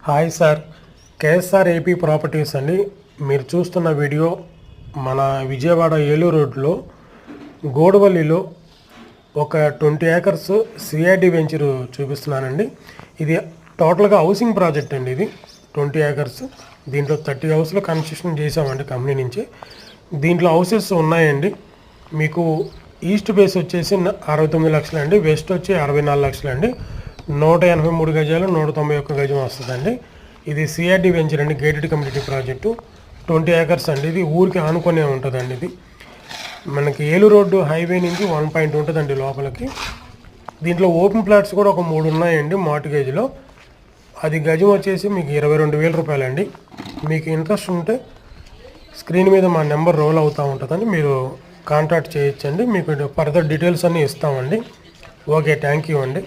Hi sir, KSR AP properties అండి. మీరు చూస్తున్న వీడియో మన విజయవాడ ఏలూరు రోడ్లో గోడవల్లిలో ఒక 20 ఏకర్స్ సిఐడి వెంచర్ చూపిస్తున్నానండి. ఇది టోటల్గా హౌసింగ్ ప్రాజెక్ట్ అండి. ఇది 20 ఏకర్స్. దీంట్లో 30 హౌస్లో కన్స్ట్రక్షన్ చేసామండి కంపెనీ నుంచి. దీంట్లో హౌసెస్ ఉన్నాయండి. మీకు ఈస్ట్ బేస్ వచ్చేసి 69 లక్షలు అండి, వెస్ట్ వచ్చి 64 లక్షలు అండి. 183 గజాలు, 191 గజం వస్తుందండి. ఇది సిఆర్డి వెంచర్ అండి, గేటెడ్ కమ్యూనిటీ ప్రాజెక్టు. 20 ఏకర్స్ అండి. ఇది ఊరికి ఆనుకొనే ఉంటుందండి. ఇది మనకి ఏలూరు రోడ్డు హైవే నుంచి 1 పాయింట్ ఉంటుందండి లోపలికి. దీంట్లో ఓపెన్ ప్లాట్స్ కూడా ఒక 3 ఉన్నాయండి మార్టిగేజ్లో. అది గజం వచ్చేసి మీకు 22,000 రూపాయలండి. మీకు ఇంట్రెస్ట్ ఉంటే స్క్రీన్ మీద మా నెంబర్ రోల్ అవుతూ ఉంటుందండి, మీరు కాంటాక్ట్ చేయొచ్చండి. మీకు ఫర్దర్ డీటెయిల్స్ అన్నీ ఇస్తామండి. ఓకే, థ్యాంక్ యూ అండి.